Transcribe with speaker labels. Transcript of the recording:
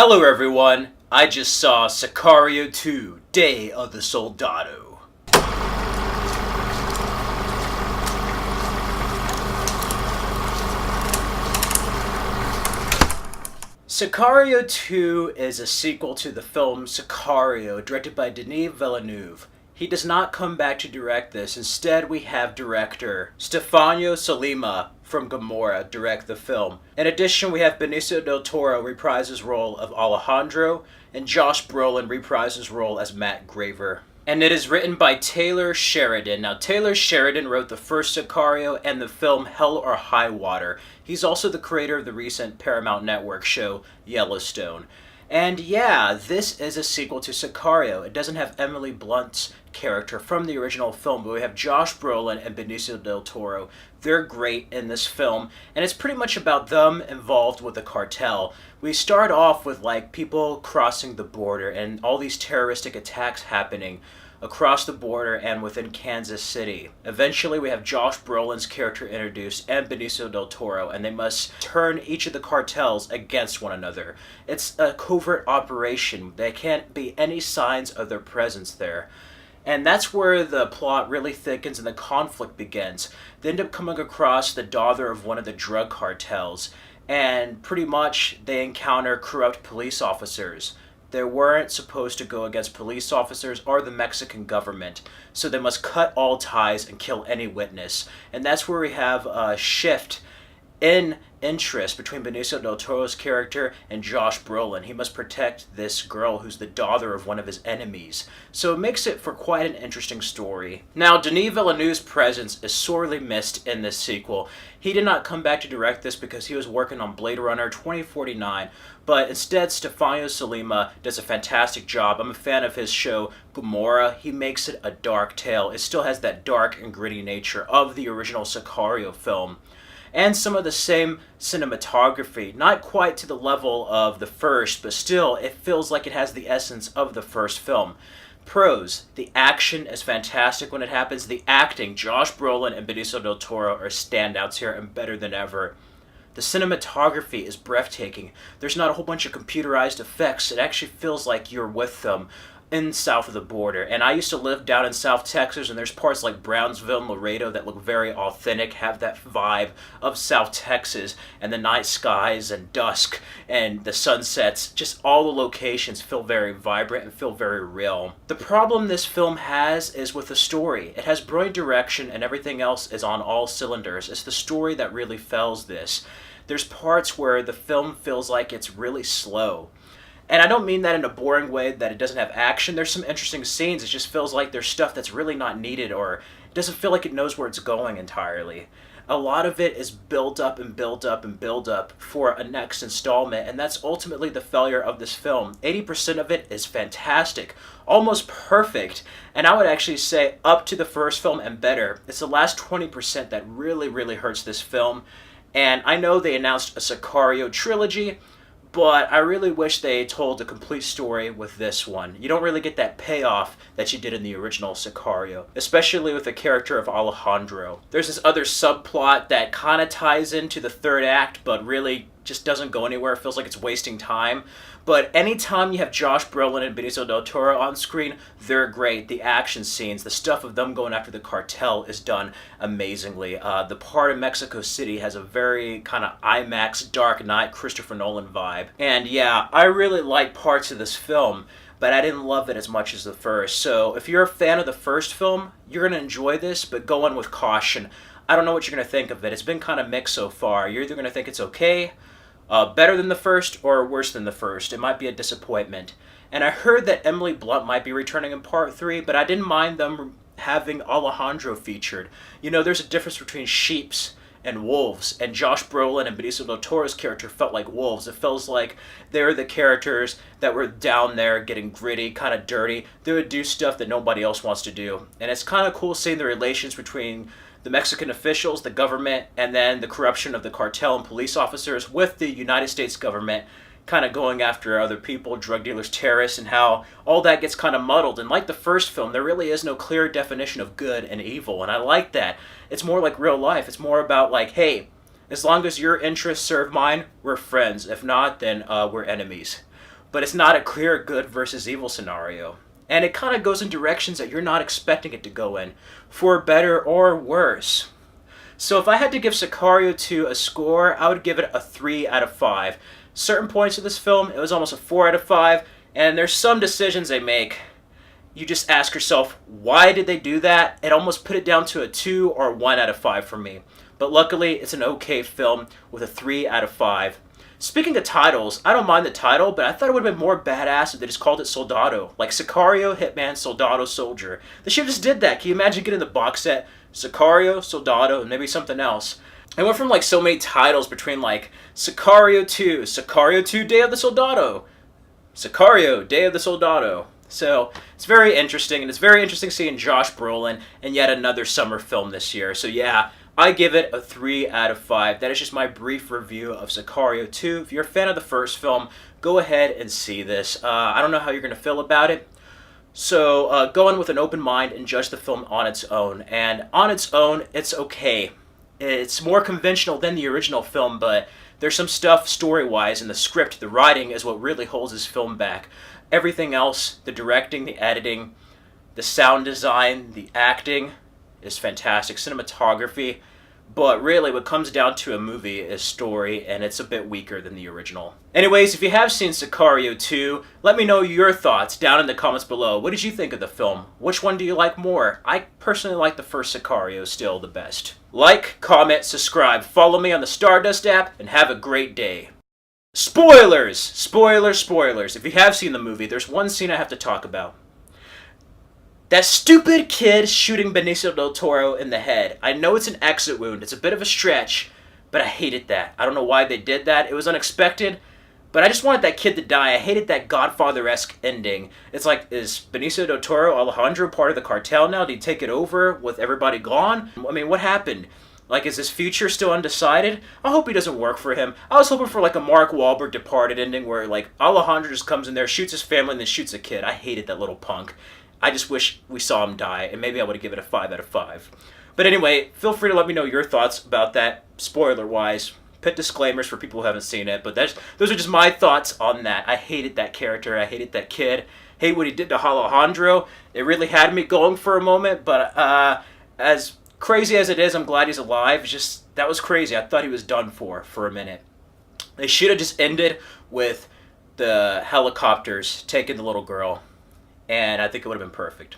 Speaker 1: Hello everyone, I just saw Sicario 2, Day of the Soldado. Sicario 2 is a sequel to the film Sicario, directed by Denis Villeneuve. He does not come back to direct this. Instead, we have director Stefano Sollima from Gomorrah direct the film. In addition, we have Benicio del Toro reprise his role of Alejandro, and Josh Brolin reprise his role as Matt Graver. And it is written by Taylor Sheridan. Now, Taylor Sheridan wrote the first Sicario and the film Hell or High Water. He's also the creator of the recent Paramount Network show Yellowstone. And yeah, this is a sequel to Sicario. It doesn't have Emily Blunt's character from the original film, but we have Josh Brolin and Benicio del Toro. They're great in this film, and it's pretty much about them involved with the cartel. We start off with people crossing the border and all these terroristic attacks happening across the border and within Kansas City. Eventually, we have Josh Brolin's character introduced and Benicio del Toro, and they must turn each of the cartels against one another. It's a covert operation. There can't be any signs of their presence there. And that's where the plot really thickens and the conflict begins. They end up coming across the daughter of one of the drug cartels, and pretty much they encounter corrupt police officers. They weren't supposed to go against police officers or the Mexican government, so they must cut all ties and kill any witness. And that's where we have a shift in interest between Benicio del Toro's character and Josh Brolin. He must protect this girl who's the daughter of one of his enemies. So it makes it for quite an interesting story. Now, Denis Villeneuve's presence is sorely missed in this sequel. He did not come back to direct this because he was working on Blade Runner 2049, but instead Stefano Sollima does a fantastic job. I'm a fan of his show Gomorrah. He makes it a dark tale. It still has that dark and gritty nature of the original Sicario film, and some of the same cinematography, not quite to the level of the first, but still it feels like it has the essence of the first film. Pros: the action is fantastic when it happens. The acting, Josh Brolin and Benicio del Toro are standouts here and better than ever. The cinematography is breathtaking. There's not a whole bunch of computerized effects. It actually feels like you're with them in south of the border. And I used to live down in South Texas, and there's parts like Brownsville and Laredo that look very authentic, have that vibe of South Texas, and the night skies and dusk and the sunsets. Just all the locations feel very vibrant and feel very real. The problem this film has is with the story. It has brilliant direction and everything else is on all cylinders. It's the story that really fails this. There's parts where the film feels like it's really slow. And I don't mean that in a boring way that it doesn't have action. There's some interesting scenes. It just feels like there's stuff that's really not needed, or it doesn't feel like it knows where it's going entirely. A lot of it is build up and build up and build up for a next installment, and that's ultimately the failure of this film. 80% of it is fantastic, almost perfect, and I would actually say up to the first film and better. It's the last 20% that really, really hurts this film. And I know they announced a Sicario trilogy, but I really wish they told a complete story with this one. You don't really get that payoff that you did in the original Sicario, especially with the character of Alejandro. There's this other subplot that kind of ties into the third act, but really just doesn't go anywhere. It feels like it's wasting time. But anytime you have Josh Brolin and Benicio del Toro on screen, they're great. The action scenes, the stuff of them going after the cartel is done amazingly. The part in Mexico City has a very kind of IMAX Dark Knight Christopher Nolan vibe. And yeah, I really like parts of this film, but I didn't love it as much as the first. So if you're a fan of the first film, you're going to enjoy this, but go in with caution. I don't know what you're going to think of it. It's been kind of mixed so far. You're either going to think it's okay, better than the first, or worse than the first. It might be a disappointment. And I heard that Emily Blunt might be returning in part 3, but I didn't mind them having Alejandro featured. You know, there's a difference between sheeps and wolves, and Josh Brolin and Benicio del Toro's character felt like wolves. It feels like they're the characters that were down there getting gritty, kind of dirty. They would do stuff that nobody else wants to do. And it's kind of cool seeing the relations between the Mexican officials, the government, and then the corruption of the cartel and police officers with the United States government kind of going after other people, drug dealers, terrorists, and how all that gets kind of muddled. And like the first film, there really is no clear definition of good and evil, and I like that. It's more like real life. It's more about like, hey, As long as your interests serve mine, we're friends. If not, then we're enemies. But it's not a clear good versus evil scenario. And it kind of goes in directions that you're not expecting it to go in, for better or worse. So if I had to give Sicario 2 a score, I would give it a 3 out of 5. Certain points of this film, it was almost a 4 out of 5, and there's some decisions they make. You just ask yourself, why did they do that? It almost put it down to a 2 or 1 out of 5 for me. But luckily, it's an okay film with a 3 out of 5. Speaking of titles, I don't mind the title, but I thought it would have been more badass if they just called it Soldado. Like Sicario, Hitman, Soldado, Soldier. They should have just did that. Can you imagine getting the box set? Sicario, Soldado, and maybe something else. I went from like so many titles between like Sicario 2, Sicario 2 Day of the Soldado, Sicario Day of the Soldado. So it's very interesting, and it's very interesting seeing Josh Brolin in yet another summer film this year. So yeah, I give it a 3 out of 5. That is just my brief review of Sicario 2. If you're a fan of the first film, go ahead and see this. I don't know how you're going to feel about it. So go in with an open mind and judge the film on its own. And on its own, it's okay. It's more conventional than the original film, but there's some stuff story-wise in the script, the writing, is what really holds this film back. Everything else, the directing, the editing, the sound design, the acting, is fantastic. Cinematography. But really, what comes down to a movie is story, and it's a bit weaker than the original. Anyways, if you have seen Sicario 2, let me know your thoughts down in the comments below. What did you think of the film? Which one do you like more? I personally like the first Sicario still the best. Like, comment, subscribe, follow me on the Stardust app, and have a great day. Spoilers! Spoilers, spoilers. If you have seen the movie, there's one scene I have to talk about. That stupid kid shooting Benicio del Toro in the head. I know it's an exit wound. It's a bit of a stretch, but I hated that. I don't know why they did that. It was unexpected, but I just wanted that kid to die. I hated that Godfather-esque ending. It's like, is Benicio del Toro, Alejandro, part of the cartel now? Did he take it over with everybody gone? I mean, what happened? Like, is his future still undecided? I hope he doesn't work for him. I was hoping for, like, a Mark Wahlberg Departed ending where, like, Alejandro just comes in there, shoots his family, and then shoots a kid. I hated that little punk. I just wish we saw him die, and maybe I would have given it a 5 out of 5. But anyway, feel free to let me know your thoughts about that, spoiler-wise. Put disclaimers for people who haven't seen it, but those are just my thoughts on that. I hated that character. I hated that kid. Hate what he did to Alejandro. It really had me going for a moment, but as crazy as it is, I'm glad he's alive. Just, that was crazy. I thought he was done for a minute. They should have just ended with the helicopters taking the little girl. And I think it would have been perfect.